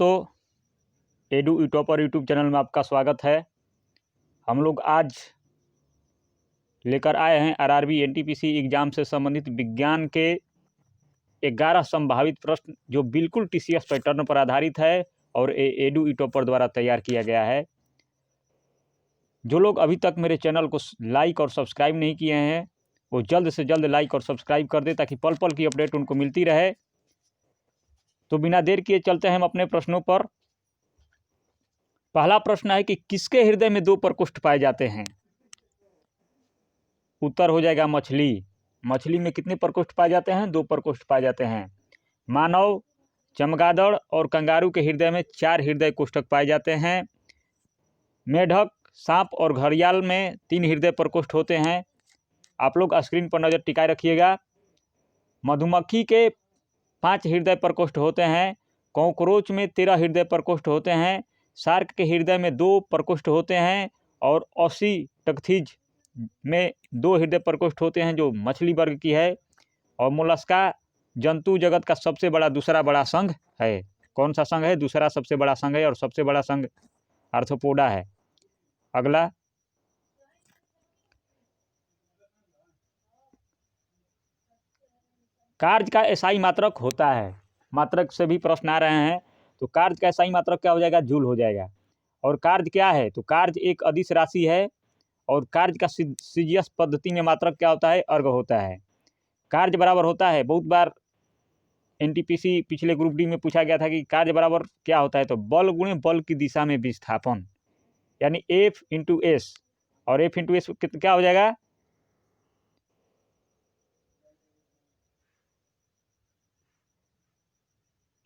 दोस्तों, edu यूटॉपर YouTube channel में आपका स्वागत है। हम लोग आज लेकर आए हैं आरआरबी एनटीपीसी एग्ज़ाम से संबंधित विज्ञान के 11 संभावित प्रश्न जो बिल्कुल टीसीएस पैटर्न पर आधारित है और एडू यूटॉपर द्वारा तैयार किया गया है। जो लोग अभी तक मेरे चैनल को लाइक और सब्सक्राइब नहीं किए हैं वो जल्द से जल्द लाइक और सब्सक्राइब कर दें ताकि पल पल की अपडेट उनको मिलती रहे। तो बिना देर किए चलते हैं हम अपने प्रश्नों पर। पहला प्रश्न है कि किसके हृदय में 2 प्रकोष्ठ पाए जाते हैं? उत्तर हो जाएगा मछली। मछली में कितने प्रकोष्ठ पाए जाते हैं? 2 प्रकोष्ठ पाए जाते हैं। मानव, चमगादड़ और कंगारू के हृदय में 4 हृदय कोष्ठक पाए जाते हैं। मेढक, सांप और घड़ियाल में 3 हृदय प्रकोष्ठ होते हैं। आप लोग स्क्रीन पर नज़र टिकाए रखिएगा। मधुमक्खी के 5 हृदय प्रकोष्ठ होते हैं। कॉकरोच में 13 हृदय प्रकोष्ठ होते हैं। शार्क के हृदय में 2 प्रकोष्ठ होते हैं और ऑसीटकथीज में 2 हृदय प्रकोष्ठ होते हैं जो मछली वर्ग की है। और मोलस्का जंतु जगत का सबसे बड़ा दूसरा बड़ा संघ है। कौन सा संघ है? दूसरा सबसे बड़ा संघ है और सबसे बड़ा संघ आर्थ्रोपोडा है। अगला, कार्य का एसआई मात्रक होता है। मात्रक से भी प्रश्न आ रहे हैं तो कार्य का एसआई मात्रक क्या हो जाएगा? जूल हो जाएगा। और कार्य क्या है? तो कार्य एक अदिश राशि है और कार्य का सीजीएस पद्धति में मात्रक क्या होता है? अर्ग होता है। कार्य बराबर होता है, बहुत बार एनटीपीसी पिछले ग्रुप डी में पूछा गया था कि कार्य बराबर क्या होता है? तो बल गुणे बल की दिशा में विस्थापन, यानी एफ इंटू एस। और एफ इंटू एस क्या हो जाएगा?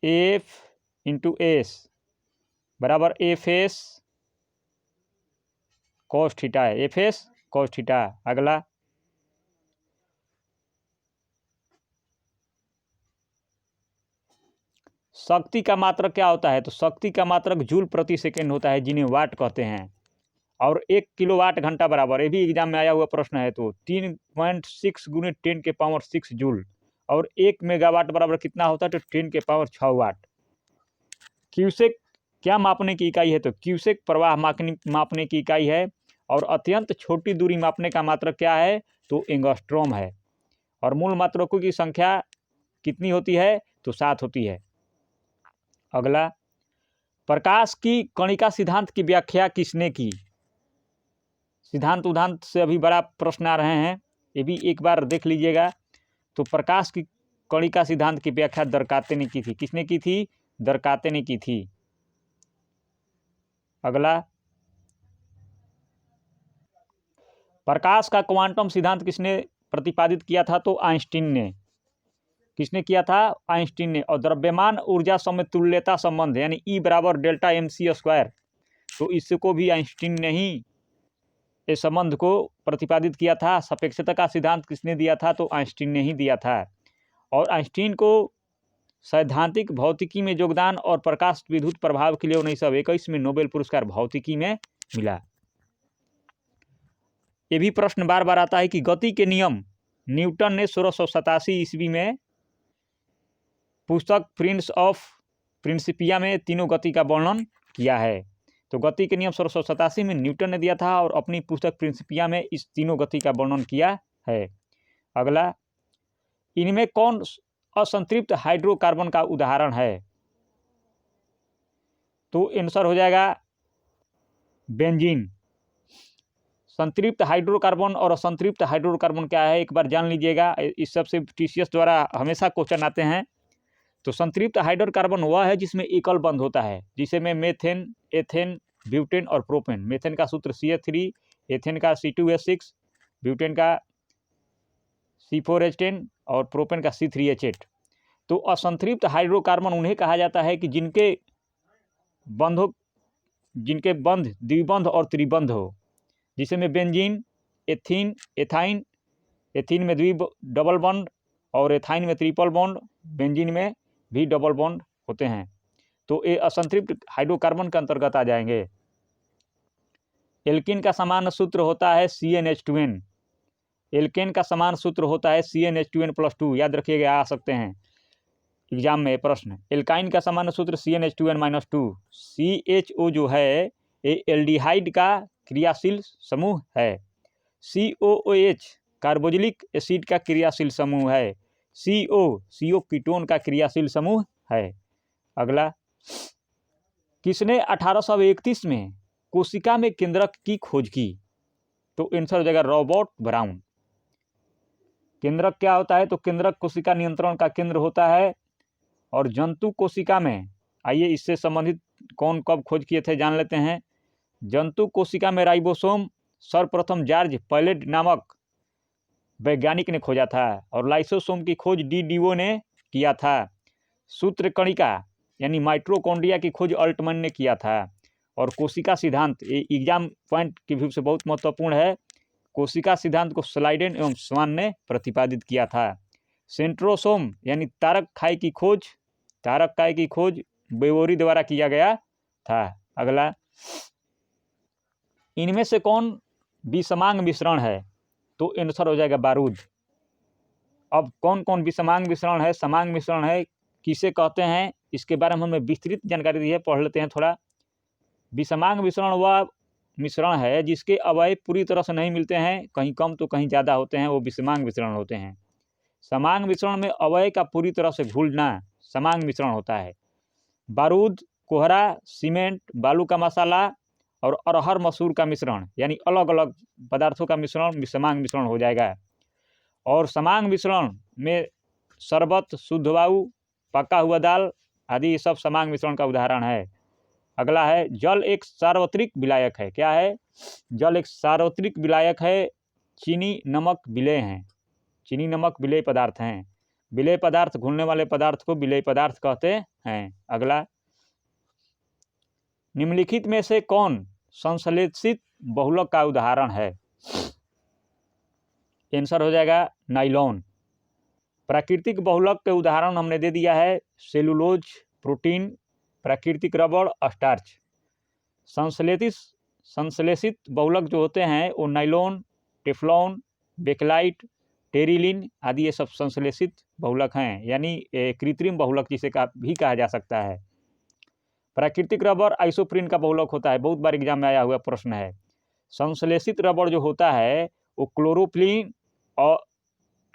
एफ इंटू एस बराबर एफ एस कॉस थीटा है। F S cos theta. अगला, शक्ति का मात्रक क्या होता है? तो शक्ति का मात्रक जूल प्रति सेकेंड होता है जिन्हें वाट कहते हैं। और 1 किलोवाट घंटा बराबर, ये भी एग्जाम में आया हुआ प्रश्न है, तो 3.6 गुने 10 के पावर 6 जूल। और 1 मेगावाट बराबर कितना होता है? तो 10 के पावर 6 वाट। क्यूसेक क्या मापने की इकाई है? तो क्यूसेक प्रवाह मापने की इकाई है। और अत्यंत छोटी दूरी मापने का मात्रक क्या है? तो एंगस्ट्रॉम है। और मूल मात्रकों की संख्या कितनी होती है? तो 7 होती है। अगला, प्रकाश की कणिका सिद्धांत की व्याख्या किसने की? सिद्धांत उदांत से अभी बड़ा प्रश्न आ रहे हैं, ये भी एक बार देख लीजिएगा। तो प्रकाश की कणिका सिद्धांत की व्याख्या दरकाते ने की थी। किसने की थी? दरकाते ने की थी। अगला, प्रकाश का क्वांटम सिद्धांत किसने प्रतिपादित किया था? तो आइंस्टीन ने। किसने किया था? आइंस्टीन ने। और द्रव्यमान ऊर्जा समतुल्यता संबंध यानी E बराबर डेल्टा mc², तो इसको भी आइंस्टीन ने ही इस संबंध को प्रतिपादित किया था। सापेक्षता का सिद्धांत किसने दिया था? तो आइंस्टीन ने ही दिया था। और आइंस्टीन को सैद्धांतिक भौतिकी में योगदान और प्रकाश विद्युत प्रभाव के लिए 1921 में नोबेल पुरस्कार भौतिकी में मिला। ये भी प्रश्न बार बार आता है कि गति के नियम न्यूटन ने 1687 ईस्वी में पुस्तक प्रिंस ऑफ प्रिंसिपिया में तीनों गति का वर्णन किया है। तो गति के नियम 1687 में न्यूटन ने दिया था और अपनी पुस्तक प्रिंसिपिया में इस तीनों गति का वर्णन किया है। अगला, इनमें कौन असंतृप्त हाइड्रोकार्बन का उदाहरण है? तो आंसर हो जाएगा बेंजीन। संतृप्त हाइड्रोकार्बन और असंतृप्त हाइड्रोकार्बन क्या है एक बार जान लीजिएगा। इस सबसे टीसीएस द्वारा हमेशा क्वेश्चन आते हैं। तो संतृप्त हाइड्रोकार्बन वह है जिसमें एकल बंध होता है, जिसे में मेथेन, एथेन, ब्यूटेन और प्रोपेन। मेथेन का सूत्र CH3, एथेन का C2H6, ब्यूटेन का C4H10 और प्रोपेन का C3H8। तो असंतृप्त हाइड्रोकार्बन उन्हें कहा जाता है कि जिनके बंध द्विबंध और त्रिबंध हो, जिसे में बेंजीन, एथीन, एथाइन, एथीन में डबल बॉन्ड और एथाइन में ट्रिपल बॉन्ड, बेंजीन में भी डबल बॉन्ड होते हैं। तो ये असंतृप्त हाइड्रोकार्बन के अंतर्गत आ जाएंगे। एल्केन का समान सूत्र होता है CnH2n। एल्केन का समान सूत्र होता है CnH2n+2, याद रखिएगा, आ सकते हैं। एग्जाम में प्रश्न, एल्काइन का सामान्य सूत्र CnH2n-2। CHO जो है ये एल्डिहाइड का क्रियाशील समूह है। COOH कार्बोक्सिलिक एसिड का क्रियाशील समूह है। CO कीटोन का क्रियाशील समूह है। अगला, किसने 1831 में कोशिका में केंद्रक की खोज की? तो आंसर हो जाएगा रॉबर्ट ब्राउन। केंद्रक क्या होता है? तो केंद्रक कोशिका नियंत्रण का केंद्र होता है। और जंतु कोशिका में, आइए इससे संबंधित कौन कब खोज किए थे जान लेते हैं। जंतु कोशिका में राइबोसोम सर्वप्रथम जॉर्ज पैलेट नामक वैज्ञानिक ने खोजा था। और लाइसोसोम की खोज DDO ने किया था। सूत्रकणिका यानी माइटोकॉन्ड्रिया की खोज अल्टमैन ने किया था। और कोशिका सिद्धांत, ये एग्जाम पॉइंट की व्यू से बहुत महत्वपूर्ण है, कोशिका सिद्धांत को स्लाइडेन एवं स्वान ने प्रतिपादित किया था। सेंट्रोसोम यानी तारक खाई की खोज बेवोरी द्वारा किया गया था। अगला, इनमें से कौन विषमांग मिश्रण है? तो आंसर हो जाएगा बारूद। अब कौन कौन विषमांग मिश्रण है, समांग मिश्रण है, किसे कहते हैं, इसके बारे में हमें विस्तृत जानकारी दी है, पढ़ लेते हैं थोड़ा। विषमांग मिश्रण वह मिश्रण है जिसके अवयव पूरी तरह से नहीं मिलते हैं, कहीं कम तो कहीं ज़्यादा होते हैं, वो विषमांग मिश्रण होते हैं। समांग मिश्रण में अवयव का पूरी तरह से घुलना समांग मिश्रण होता है। बारूद, कोहरा, सीमेंट, बालू का मसाला और अरहर मसूर का मिश्रण यानी अलग अलग पदार्थों का मिश्रण विषमांग मिश्रण हो जाएगा। और समांग मिश्रण में शरबत, शुद्ध वायु, पका हुआ दाल आदि ये सब समांग मिश्रण का उदाहरण है। अगला है, जल एक सार्वत्रिक विलायक है। क्या है? जल एक सार्वत्रिक विलायक है। चीनी, नमक विलेय हैं। चीनी, नमक विलेय पदार्थ हैं। विलेय पदार्थ, घुलने वाले पदार्थ को विलेय पदार्थ कहते हैं। अगला, निम्नलिखित में से कौन संश्लेषित बहुलक का उदाहरण है? आंसर हो जाएगा नाइलॉन। प्राकृतिक बहुलक के उदाहरण हमने दे दिया है, सेलुलोज, प्रोटीन, प्राकृतिक रबड़, स्टार्च। संश्लेषित बहुलक जो होते हैं वो नाइलॉन, टेफ्लॉन, बेकेलाइट, टेरिलिन आदि ये सब संश्लेषित बहुलक हैं, यानी कृत्रिम बहुलक जिसे भी कहा जा सकता है। प्राकृतिक रबड़ आइसोप्रीन का बहुलक होता है, बहुत बार एग्जाम में आया हुआ प्रश्न है। संश्लेषित रबड़ जो होता है वो क्लोरोप्लीन और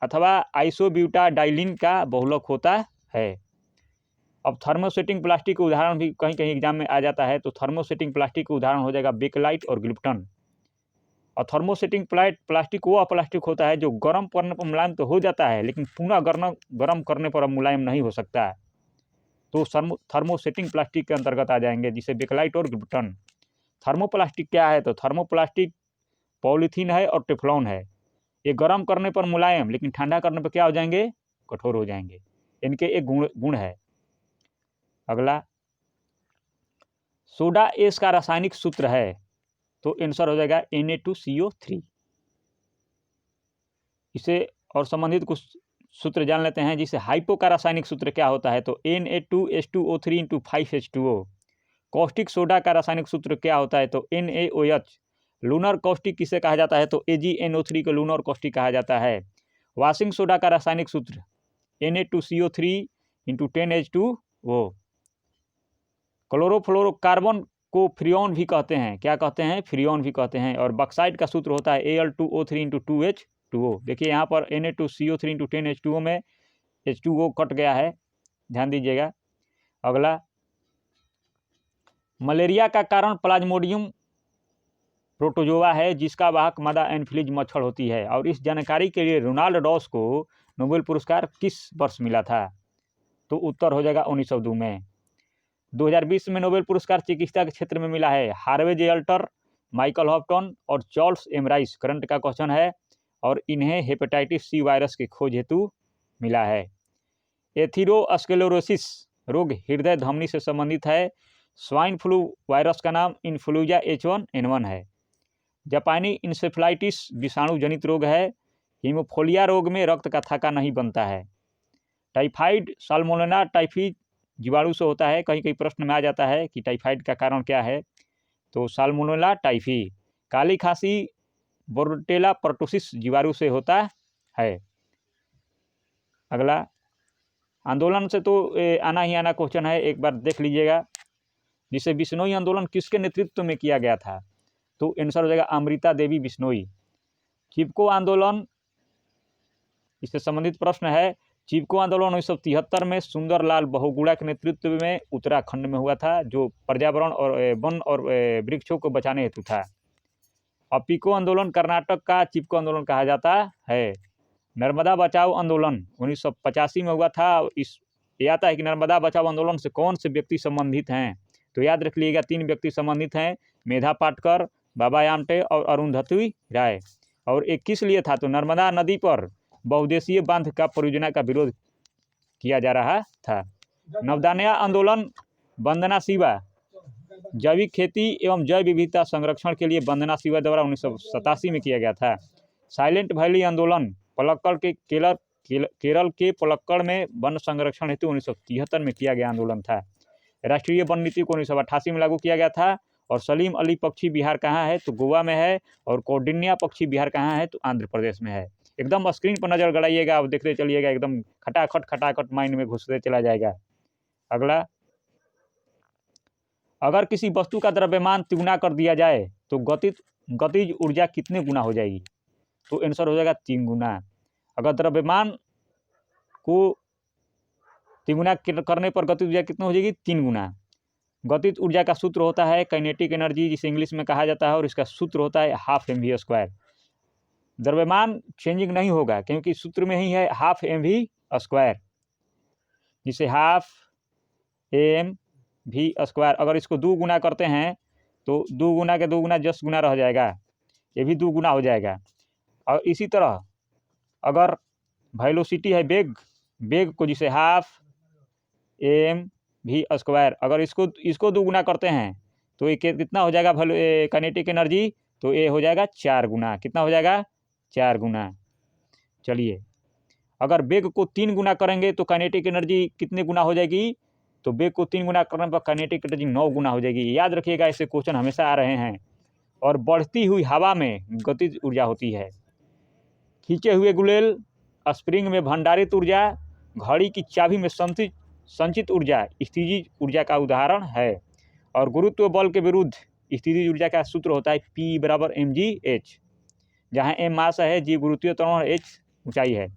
अथवा आइसोब्यूटाडाइलिन का बहुलक होता है। अब थर्मोसेटिंग प्लास्टिक का उदाहरण भी कहीं कहीं एग्जाम में आ जाता है, तो थर्मोसेटिंग प्लास्टिक का उदाहरण हो जाएगा बेकेलाइट और ग्लिप्टन। और थर्मोसेटिंग प्लास्टिक वो प्लास्टिक होता है जो गर्म करने पर मुलायम तो हो जाता है, लेकिन पुनः गर्म करने पर अब मुलायम नहीं हो सकता है, तो थर्मोसेटिंग प्लास्टिक के अंतर्गत आ जाएंगे, जिसे बेकेलाइट और ग्लिप्टन। थर्मोप्लास्टिक क्या है? तो थर्मोप्लास्टिक पॉलीथीन है और टेफ्लॉन है। ये गर्म करने पर मुलायम, लेकिन ठंडा करने पर क्या हो जाएंगे? कठोर हो जाएंगे। इनके एक गुण है। अगला, सोडा एस का रासायनिक सूत्र है। तो आंसर हो जाएगा Na2CO3। इसे और संबंधित कुछ सूत्र जान लेते हैं, जिसे हाइपो का रासायनिक सूत्र क्या होता है? तो Na2H2O3 × 5H2O। कॉस्टिक सोडा का रासायनिक सूत्र क्या होता है? तो NaOH। लूनर कॉस्टिक किसे कहा जाता है? तो AgNO3 को लूनर कॉस्टिक कहा जाता है। वाशिंग सोडा का रासायनिक सूत्र Na2CO3 × 10H2O। क्लोरोफ्लोरोकार्बन को फ्रियोन भी कहते हैं। क्या कहते हैं? फ्रियोन भी कहते हैं। और बक्साइड का सूत्र होता है Al2O3 × 2H2O। देखिए यहाँ पर Na2CO3 × 10H2O में H2O कट गया है, ध्यान दीजिएगा। अगला, मलेरिया का कारण प्लाज्मोडियम प्रोटोजोआ है, जिसका वाहक मादा एनफिलीज मच्छर होती है। और इस जानकारी के लिए रोनाल्ड डॉस को नोबेल पुरस्कार किस वर्ष मिला था? तो उत्तर हो जाएगा 1902 में। 2020 में नोबेल पुरस्कार चिकित्सा के क्षेत्र में मिला है हार्वे जे अल्टर, माइकल हॉप्टन और चार्ल्स एम राइस। करंट का क्वेश्चन है। और इन्हें हेपेटाइटिस सी वायरस की खोज हेतु मिला है। एथेरोस्क्लेरोसिस रोग हृदय धमनी से संबंधित है। स्वाइन फ्लू वायरस का नाम इन्फ्लुएंजा H1N1 है। जापानी इंसेफ्लाइटिस विषाणु जनित रोग है। हीमोफिलिया रोग में रक्त का थक्का नहीं बनता है। टाइफाइड साल्मोनेला टाइफी जीवाणु से होता है। कहीं कहीं प्रश्न में आ जाता है कि टाइफाइड का कारण क्या है? तो साल्मोनेला टाइफी। काली खांसी बोर्डेला पर्टुसिस जीवाणु से होता है। अगला, आंदोलन से तो आना ही आना क्वेश्चन है, एक बार देख लीजिएगा। जिसे बिश्नोई आंदोलन किसके नेतृत्व में किया गया था, तो आंसर हो जाएगा अमृता देवी बिश्नोई। चिपको आंदोलन, इससे संबंधित प्रश्न है। चिपको आंदोलन 1973 में सुंदरलाल बहुगुणा के नेतृत्व में उत्तराखंड में हुआ था, जो पर्यावरण और वन और वृक्षों को बचाने हेतु था। अपिको आंदोलन कर्नाटक का चिपको आंदोलन कहा जाता है। नर्मदा बचाओ आंदोलन 1985 में हुआ था। इस ये आता है कि नर्मदा बचाओ आंदोलन से कौन से व्यक्ति संबंधित हैं, तो याद रख लीजिएगा 3 व्यक्ति संबंधित हैं, मेधा पाटकर, बाबा आमटे और अरुंधति राय। और एक किस लिए था, तो नर्मदा नदी पर बहुउद्देशीय बांध का परियोजना का विरोध किया जा रहा था। नवदान्या आंदोलन वंदना शिवा, जैविक खेती एवं जैव विविधता संरक्षण के लिए वंदना शिवा द्वारा 1987 में किया गया था। साइलेंट वैली आंदोलन पलक्कड़ के केरल के पलक्कड़ में वन संरक्षण हेतु 1973 में किया गया आंदोलन था। राष्ट्रीय वन नीति को 1988 में लागू किया गया था। और सलीम अली पक्षी विहार कहाँ है, तो गोवा में है। और कौंडिन्या पक्षी विहार कहाँ है, तो आंध्र प्रदेश में है। एकदम स्क्रीन पर नजर गड़ाइएगा, आप देखते चलिएगा, एकदम खटाखट माइंड में घुसते चला जाएगा। अगला, अगर किसी वस्तु का द्रव्यमान तिगुना कर दिया जाए तो गतिज ऊर्जा कितने गुना हो जाएगी, तो आंसर हो जाएगा 3 गुना। अगर द्रव्यमान को तिगुना करने पर गतिज ऊर्जा कितनी हो जाएगी, 3 गुना। गतिज ऊर्जा का सूत्र होता है काइनेटिक एनर्जी, जिसे इंग्लिश में कहा जाता है, और इसका सूत्र होता है ½ mv²। द्रव्यमान चेंजिंग नहीं होगा क्योंकि सूत्र में ही है ½ mv², जिसे ½ mv²। अगर इसको 2 गुना करते हैं तो 2 गुना के 2 गुना 10 गुना रह जाएगा, ये भी 2 गुना हो जाएगा। और इसी तरह अगर वेलोसिटी है वेग को, जिसे ½ mv², अगर इसको 2 गुना करते हैं तो ये कितना हो जाएगा काइनेटिक एनर्जी, तो ये हो जाएगा 4 गुना। कितना हो जाएगा, 4 गुना। चलिए, अगर वेग को 3 गुना करेंगे तो काइनेटिक एनर्जी कितने गुना हो जाएगी, तो वेग को 3 गुना करने पर काइनेटिक एनर्जी 9 गुना हो जाएगी। याद रखिएगा, ऐसे क्वेश्चन हमेशा आ रहे हैं। और बढ़ती हुई हवा में गतिज ऊर्जा होती है। खींचे हुए गुलेल स्प्रिंग में भंडारित ऊर्जा, घड़ी की चाबी में संचित ऊर्जा स्थितिज ऊर्जा का उदाहरण है। और गुरुत्व बल के विरुद्ध स्थितिज ऊर्जा का सूत्र होता है P = mgh, जहाँ m मास है, g गुरुत्वीय त्वरण और h ऊंचाई है।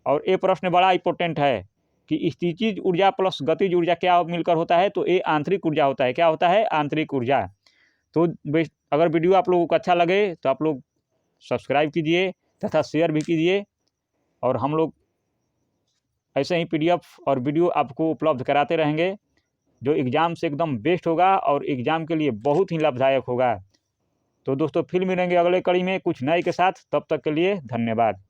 और ये प्रश्न बड़ा इंपॉर्टेंट है कि स्थितिज ऊर्जा प्लस गतिज ऊर्जा क्या मिलकर होता है, तो ये आंतरिक ऊर्जा होता है। क्या होता है, आंतरिक ऊर्जा। तो अगर वीडियो आप लोगों को अच्छा लगे तो आप लोग सब्सक्राइब कीजिए तथा शेयर भी कीजिए। और हम लोग ऐसे ही PDF और वीडियो आपको उपलब्ध कराते रहेंगे, जो एग्ज़ाम से एकदम बेस्ट होगा और एग्ज़ाम के लिए बहुत ही लाभदायक होगा। तो दोस्तों, फिर मिलेंगे अगले कड़ी में कुछ नए के साथ। तब तक के लिए धन्यवाद।